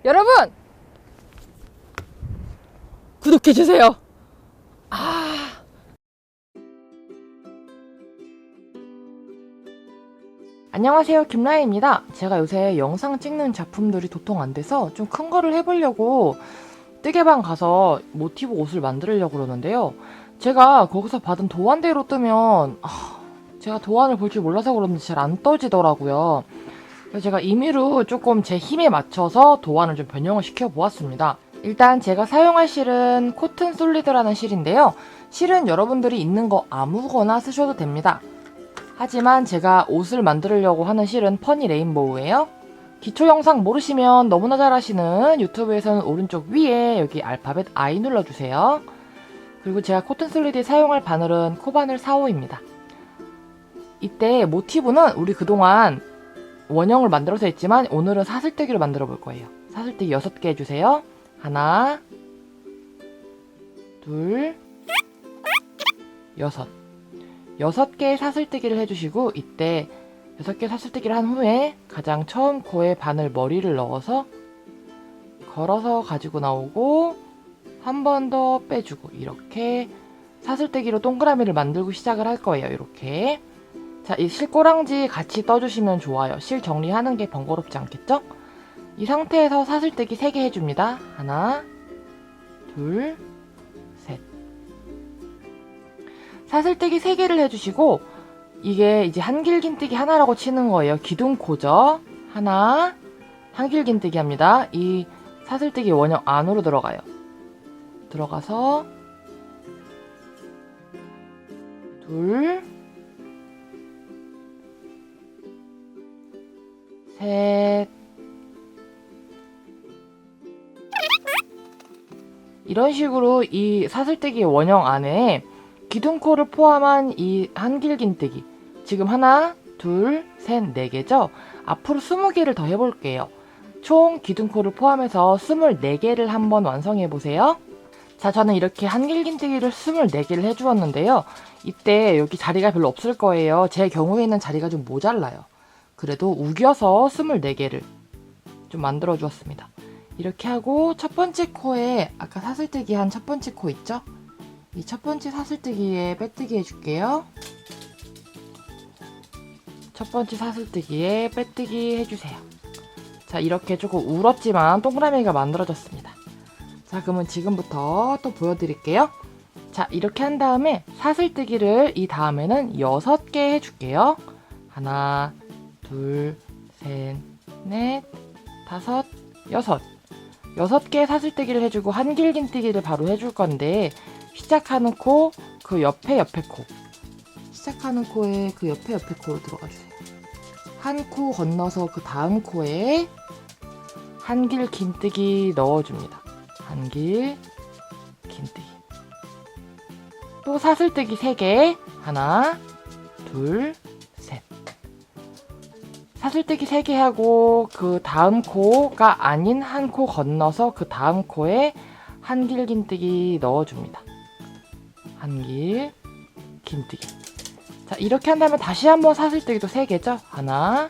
여러분 구독해주세요. 안녕하세요, 김라혜입니다. 제가 요새 영상 찍는 작품들이 도통 안 돼서 좀 큰 거를 해보려고 뜨개방 가서 모티브 옷을 만들려고 그러는데요. 제가 거기서 받은 도안대로 뜨면 제가 도안을 볼 줄 몰라서 그런지 잘 안 떠지더라고요. 그래서 제가 임의로 조금 제 힘에 맞춰서 도안을 좀 변형을 시켜보았습니다. 일단 제가 사용할 실은 코튼 솔리드라는 실인데요. 실은 여러분들이 있는 거 아무거나 쓰셔도 됩니다. 하지만 제가 옷을 만들려고 하는 실은 퍼니 레인보우예요. 기초 영상 모르시면 너무나 잘 아시는 유튜브에서는 오른쪽 위에 여기 알파벳 I 눌러주세요. 그리고 제가 코튼 솔리드에 사용할 바늘은 코바늘 4호입니다. 이때 모티브는 우리 그동안 원형을 만들어서 했지만 오늘은 사슬뜨기를 만들어 볼 거예요. 사슬뜨기 6개 해주세요. 하나, 둘, 6. 6개의 사슬뜨기를 해주시고 이때 6개 사슬뜨기를 한 후에 가장 처음 코에 바늘 머리를 넣어서 걸어서 가지고 나오고 한 번 더 빼주고 이렇게 사슬뜨기로 동그라미를 만들고 시작을 할 거예요. 이렇게. 자, 이 실꼬랑지 같이 떠주시면 좋아요. 실 정리하는 게 번거롭지 않겠죠? 이 상태에서 사슬뜨기 3개 해줍니다. 하나, 둘, 셋. 사슬뜨기 3개를 해주시고 이게 이제 한길긴뜨기 하나라고 치는 거예요. 기둥코죠. 하나, 한길긴뜨기 합니다. 이 사슬뜨기 원형 안으로 들어가요. 들어가서 둘, 셋. 이런 식으로 이 사슬뜨기 원형 안에 기둥코를 포함한 이 한길긴뜨기 지금 하나, 둘, 셋, 4개죠? 앞으로 20개를 더 해볼게요. 총 기둥코를 포함해서 24개를 한번 완성해보세요. 자, 저는 이렇게 한길긴뜨기를 24개를 해주었는데요. 이때 여기 자리가 별로 없을 거예요. 제 경우에는 자리가 좀 모자라요. 그래도 우겨서 24개를 좀 만들어 주었습니다. 이렇게 하고 첫 번째 코에 아까 사슬뜨기 한 첫 번째 코 있죠? 이 첫 번째 사슬뜨기에 빼뜨기 해줄게요. 첫 번째 사슬뜨기에 빼뜨기 해주세요. 자, 이렇게 조금 울었지만 동그라미가 만들어졌습니다. 자, 그러면 지금부터 또 보여드릴게요. 자, 이렇게 한 다음에 사슬뜨기를 이 다음에는 6개 해줄게요. 하나, 둘, 셋, 넷, 5, 6. 6개 사슬뜨기를 해주고 한길긴뜨기를 바로 해줄 건데 시작하는 코, 그 옆에 코. 시작하는 코에 그 옆에 코로 들어가주세요. 한 코 건너서 그 다음 코에 한길긴뜨기 넣어줍니다. 한길긴뜨기. 또 사슬뜨기 3개. 하나, 둘, 셋. 사슬뜨기 3개 하고 그 다음 코가 아닌 한 코 건너서 그 다음 코에 한길긴뜨기 넣어줍니다. 한길긴뜨기. 자, 이렇게 한다면 다시 한번 사슬뜨기도 3개죠? 하나,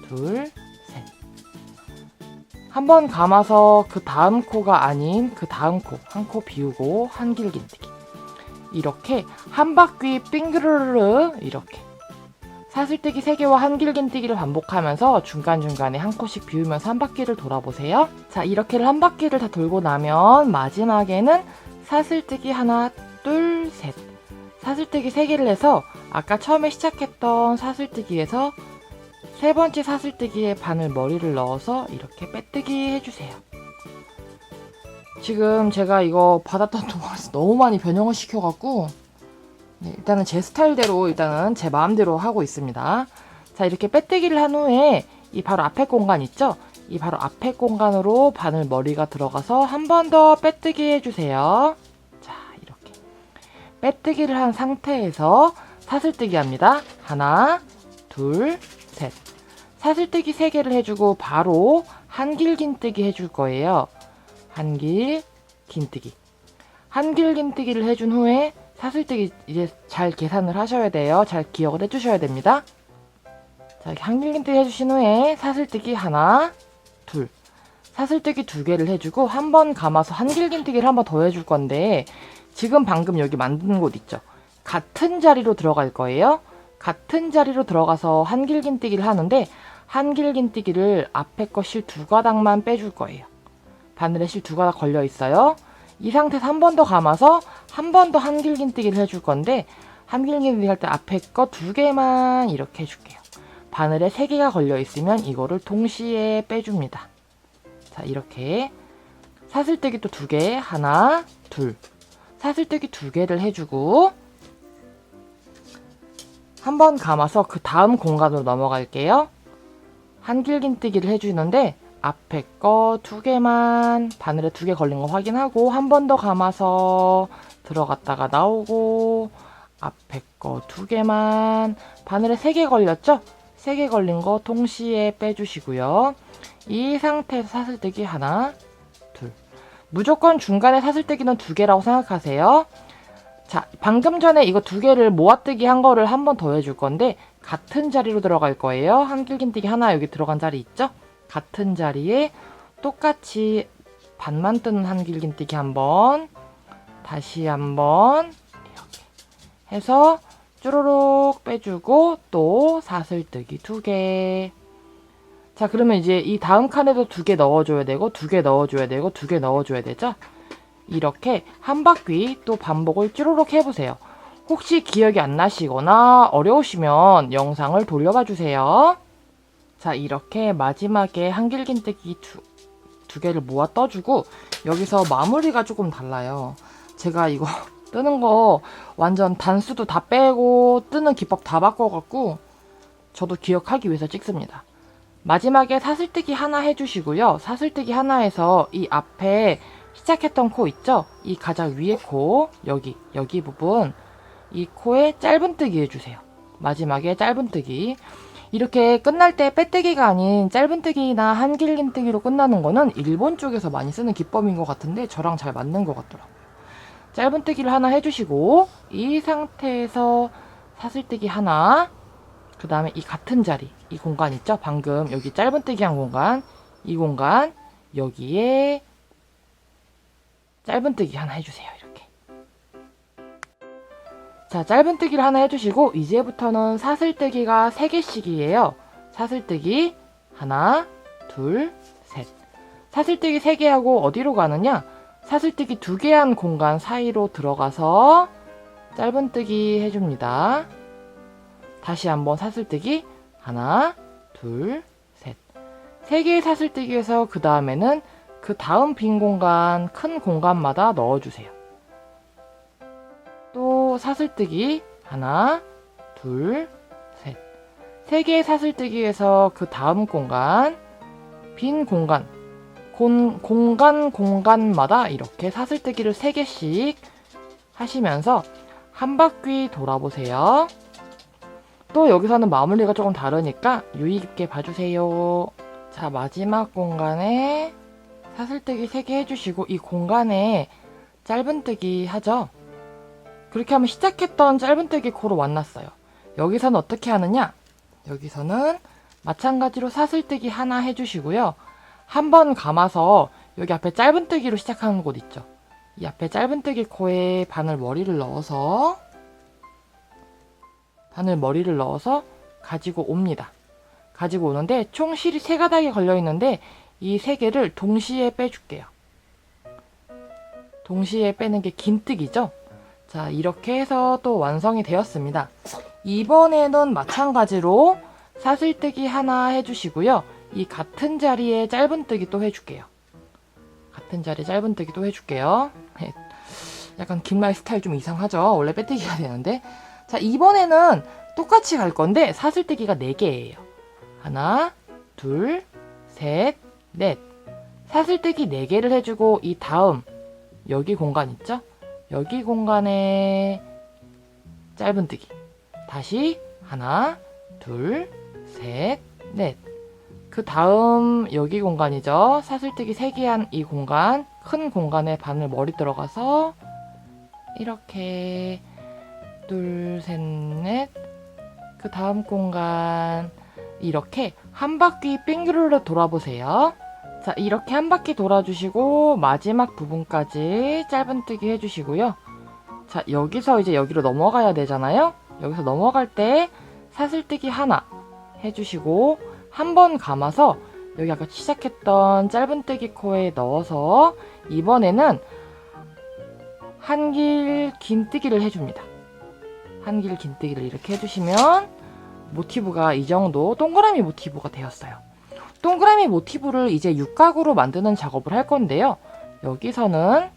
둘, 셋. 한번 감아서 그 다음 코가 아닌 그 다음 코, 한 코 비우고 한길긴뜨기. 이렇게 한 바퀴 빙그르르 이렇게 사슬뜨기 3개와 한길긴뜨기를 반복하면서 중간중간에 한 코씩 비우면서 한 바퀴를 돌아보세요. 자, 이렇게 한 바퀴를 다 돌고 나면 마지막에는 사슬뜨기 하나, 둘, 셋. 사슬뜨기 3개를 해서 아까 처음에 시작했던 사슬뜨기에서 세 번째 사슬뜨기에 바늘 머리를 넣어서 이렇게 빼뜨기 해주세요. 지금 제가 이거 받았던 도안에서 너무 많이 변형을 시켜갖고 일단은 제 스타일대로 일단은 제 마음대로 하고 있습니다. 자, 이렇게 빼뜨기를 한 후에 이 바로 앞에 공간 있죠? 이 바로 앞에 공간으로 바늘 머리가 들어가서 한 번 더 빼뜨기 해주세요. 자, 이렇게 빼뜨기를 한 상태에서 사슬뜨기 합니다. 하나, 둘, 셋. 사슬뜨기 3개를 해주고 바로 한길긴뜨기 해줄 거예요. 한길긴뜨기. 한길긴뜨기를 해준 후에 사슬뜨기 이제 잘 계산을 하셔야 돼요. 잘 기억을 해주셔야 됩니다. 자, 이렇게 한길긴뜨기 해주신 후에 사슬뜨기 하나, 둘. 사슬뜨기 2개를 해주고 한 번 감아서 한길긴뜨기를 한 번 더 해줄 건데 지금 방금 여기 만든 곳 있죠? 같은 자리로 들어갈 거예요. 같은 자리로 들어가서 한길긴뜨기를 하는데 한길긴뜨기를 앞에 거 실 2가닥만 빼줄 거예요. 바늘에 실 2가닥 걸려 있어요. 이 상태에서 한 번 더 감아서 한 번 더 한길긴뜨기를 해줄 건데 한길긴뜨기 할 때 앞에 거 2개만 이렇게 해줄게요. 바늘에 3개가 걸려 있으면 이거를 동시에 빼줍니다. 자, 이렇게 사슬뜨기 또 2개, 하나, 둘. 사슬뜨기 2개를 해주고 한 번 감아서 그 다음 공간으로 넘어갈게요. 한길긴뜨기를 해주는데 앞에 거 2개만 바늘에 2개 걸린 거 확인하고 한 번 더 감아서 들어갔다가 나오고 앞에 거 2개만 바늘에 3개 걸렸죠? 3개 걸린 거 동시에 빼주시고요. 이 상태에서 사슬뜨기 하나, 둘. 무조건 중간에 사슬뜨기는 2개라고 생각하세요. 자, 방금 전에 이거 2개를 모아뜨기 한 거를 한 번 더 해줄 건데 같은 자리로 들어갈 거예요. 한길긴뜨기 하나 여기 들어간 자리 있죠? 같은 자리에 똑같이 반만 뜨는 한길긴뜨기 한 번, 다시 한 번 이렇게 해서 쭈루룩 빼주고 또 사슬뜨기 2개. 자, 그러면 이제 이 다음 칸에도 2개 넣어줘야 되고 2개 넣어줘야 되고 2개 넣어줘야 되죠? 이렇게 한 바퀴 또 반복을 쭈루룩 해보세요. 혹시 기억이 안 나시거나 어려우시면 영상을 돌려봐 주세요. 자, 이렇게 마지막에 한길긴뜨기 2개를 모아 떠주고 여기서 마무리가 조금 달라요. 제가 이거 뜨는 거 완전 단수도 다 빼고 뜨는 기법 다 바꿔갖고 저도 기억하기 위해서 찍습니다. 마지막에 사슬뜨기 하나 해주시고요. 사슬뜨기 하나에서 이 앞에 시작했던 코 있죠? 이 가장 위에 코, 여기 부분, 이 코에 짧은뜨기 해주세요. 마지막에 짧은뜨기. 이렇게 끝날 때 빼뜨기가 아닌 짧은뜨기나 한길긴뜨기로 끝나는 거는 일본 쪽에서 많이 쓰는 기법인 것 같은데 저랑 잘 맞는 것 같더라고요. 짧은뜨기를 하나 해주시고 이 상태에서 사슬뜨기 하나, 그 다음에 이 같은 자리, 이 공간 있죠? 방금 여기 짧은뜨기 한 공간, 이 공간, 여기에 짧은뜨기 하나 해주세요. 이렇게. 자, 짧은뜨기를 하나 해주시고 이제부터는 사슬뜨기가 3개씩이에요. 사슬뜨기 하나, 둘, 셋. 사슬뜨기 3개 하고 어디로 가느냐? 사슬뜨기 2개 한 공간 사이로 들어가서 짧은뜨기 해줍니다. 다시 한번 사슬뜨기 하나, 둘, 셋. 3개의 사슬뜨기에서 그 다음에는 그 다음 빈 공간, 큰 공간마다 넣어주세요. 또 사슬뜨기 하나, 둘, 셋. 3개의 사슬뜨기에서 그 다음 공간, 빈 공간, 공간마다 이렇게 사슬뜨기를 3개씩 하시면서 한 바퀴 돌아보세요. 또 여기서는 마무리가 조금 다르니까 유의 깊게 봐주세요. 자, 마지막 공간에 사슬뜨기 3개 해주시고 이 공간에 짧은뜨기 하죠. 그렇게 하면 시작했던 짧은뜨기 코로 만났어요. 여기서는 어떻게 하느냐? 여기서는 마찬가지로 사슬뜨기 하나 해주시고요. 한 번 감아서 여기 앞에 짧은뜨기로 시작하는 곳 있죠. 이 앞에 짧은뜨기 코에 바늘머리를 넣어서 가지고 옵니다. 가지고 오는데 총 실이 3가닥이 걸려있는데 이 3개를 동시에 빼줄게요. 동시에 빼는 게 긴뜨기죠. 자, 이렇게 해서 또 완성이 되었습니다. 이번에는 마찬가지로 사슬뜨기 하나 해주시고요. 이 같은 자리에 짧은뜨기 또 해줄게요. 같은 자리에 짧은뜨기 또 해줄게요. 약간 김라이 스타일 좀 이상하죠? 원래 빼뜨기가 되는데. 자, 이번에는 똑같이 갈 건데 사슬뜨기가 4개예요. 하나, 둘, 셋, 넷. 사슬뜨기 4개를 해주고 이 다음 여기 공간 있죠? 여기 공간에 짧은뜨기. 다시 하나, 둘, 셋, 넷. 그 다음 여기 공간이죠. 사슬뜨기 3개 한 이 공간, 큰 공간에 바늘머리 들어가서 이렇게 둘, 셋, 넷. 그 다음 공간 이렇게 한 바퀴 빙그르르 돌아보세요. 자, 이렇게 한 바퀴 돌아주시고 마지막 부분까지 짧은뜨기 해주시고요. 자, 여기서 이제 여기로 넘어가야 되잖아요. 여기서 넘어갈 때 사슬뜨기 하나 해주시고 한 번 감아서 여기 아까 시작했던 짧은뜨기 코에 넣어서 이번에는 한길 긴뜨기를 해줍니다. 한길 긴뜨기를 이렇게 해주시면 모티브가 이 정도 동그라미 모티브가 되었어요. 동그라미 모티브를 이제 육각으로 만드는 작업을 할 건데요. 여기서는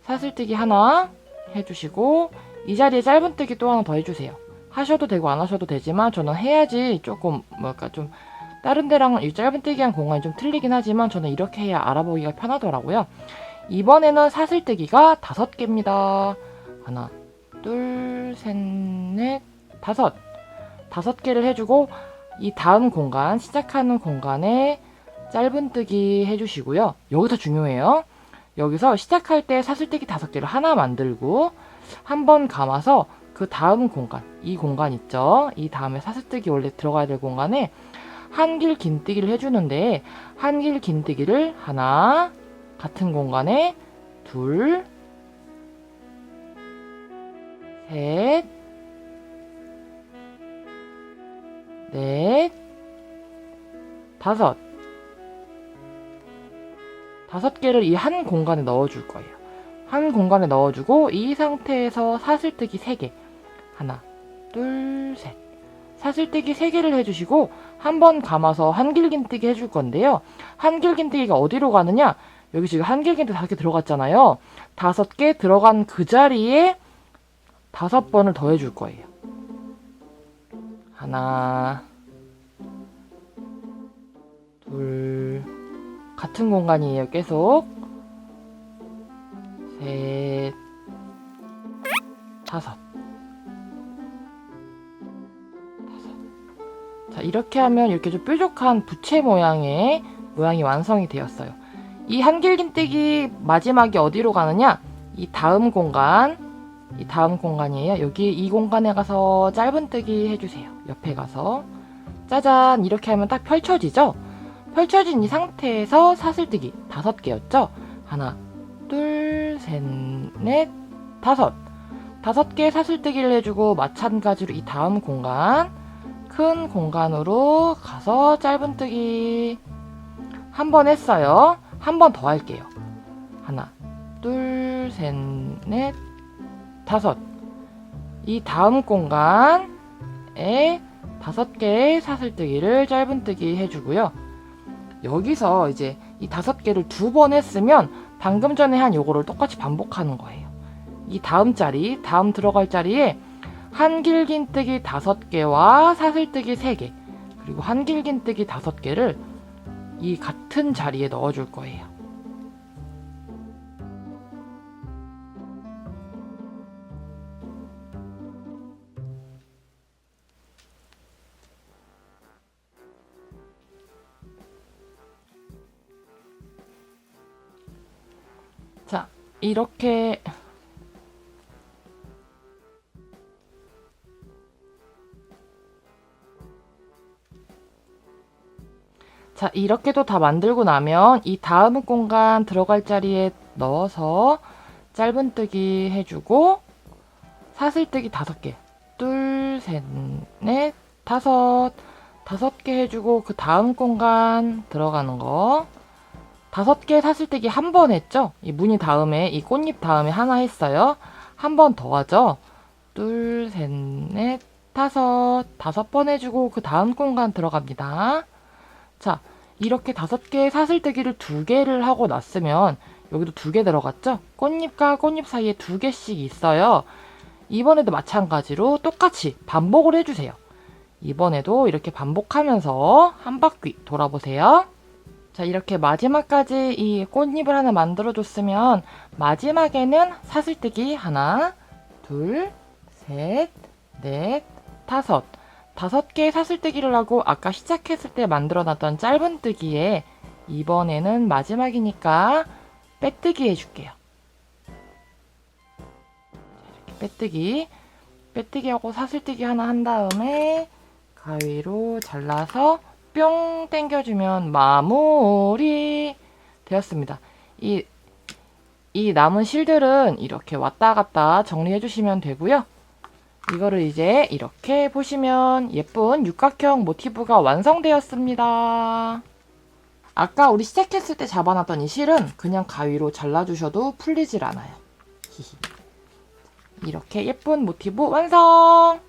사슬뜨기 하나 해주시고 이 자리에 짧은뜨기 또 하나 더 해주세요. 하셔도 되고 안 하셔도 되지만 저는 해야지 조금 뭐랄까 좀 다른 데랑 이 짧은뜨기 한 공간이 좀 틀리긴 하지만 저는 이렇게 해야 알아보기가 편하더라고요. 이번에는 사슬뜨기가 5개입니다. 하나, 둘, 셋, 넷, 5. 5개를 해주고 이 다음 공간, 시작하는 공간에 짧은뜨기 해주시고요. 여기서 중요해요. 여기서 시작할 때 사슬뜨기 5개를 하나 만들고 한 번 감아서 그 다음 공간, 이 공간 있죠? 이 다음에 사슬뜨기 원래 들어가야 될 공간에 한길 긴뜨기를 해주는데 한길 긴뜨기를 하나, 같은 공간에 둘, 셋, 넷, 5. 5개를 이 한 공간에 넣어줄 거예요. 한 공간에 넣어주고 이 상태에서 사슬뜨기 3개. 하나, 둘, 셋. 사슬뜨기 3개를 해주시고 한 번 감아서 한길긴뜨기 해줄 건데요. 한길긴뜨기가 어디로 가느냐? 여기 지금 한길긴뜨기 5개 들어갔잖아요. 5개 들어간 그 자리에 5번을 더 해줄 거예요. 하나, 둘, 같은 공간이에요. 계속 셋, 5. 자, 이렇게 하면 이렇게 좀 뾰족한 부채 모양이 완성이 되었어요. 이 한길긴뜨기 마지막에 어디로 가느냐? 이 다음 공간이에요. 여기 이 공간에 가서 짧은뜨기 해주세요. 옆에 가서 짜잔, 이렇게 하면 딱 펼쳐지죠? 펼쳐진 이 상태에서 사슬뜨기 5개였죠? 하나, 둘, 셋, 넷, 5. 5개 사슬뜨기를 해주고 마찬가지로 이 다음 공간, 큰 공간으로 가서 짧은뜨기 한 번 했어요. 한 번 더 할게요. 하나, 둘, 셋, 넷, 5. 이 다음 공간에 5개의 사슬뜨기를 짧은뜨기 해주고요. 여기서 이제 이 5개를 2번 했으면 방금 전에 한 요거를 똑같이 반복하는 거예요. 이 다음 들어갈 자리에 한길긴뜨기 5개와 사슬뜨기 3개, 그리고 한길긴뜨기 5개를 이 같은 자리에 넣어줄 거예요. 자, 이렇게 이렇게도 다 만들고 나면 이 다음 공간 들어갈 자리에 넣어서 짧은뜨기 해주고 사슬뜨기 5개, 둘, 셋, 넷, 5. 5개 해주고 그 다음 공간 들어가는 거 5개 사슬뜨기 한 번 했죠? 이 무늬 다음에 이 꽃잎 다음에 하나 했어요. 한 번 더 하죠? 둘, 셋, 넷, 5. 5번 해주고 그 다음 공간 들어갑니다. 자, 이렇게 5개의 사슬뜨기를 2개를 하고 났으면 여기도 2개 들어갔죠? 꽃잎과 꽃잎 사이에 2개씩 있어요. 이번에도 마찬가지로 똑같이 반복을 해주세요. 이번에도 이렇게 반복하면서 한 바퀴 돌아보세요. 자, 이렇게 마지막까지 이 꽃잎을 하나 만들어줬으면 마지막에는 사슬뜨기 하나, 둘, 셋, 넷, 5. 5개의 사슬뜨기를 하고 아까 시작했을 때 만들어놨던 짧은뜨기에 이번에는 마지막이니까 빼뜨기 해줄게요. 이렇게 빼뜨기하고 사슬뜨기 하나 한 다음에 가위로 잘라서 뿅 당겨주면 마무리 되었습니다. 이 남은 실들은 이렇게 왔다 갔다 정리해 주시면 되고요. 이거를 이제 이렇게 보시면 예쁜 육각형 모티브가 완성되었습니다. 아까 우리 시작했을 때 잡아놨던 이 실은 그냥 가위로 잘라주셔도 풀리질 않아요. 이렇게 예쁜 모티브 완성!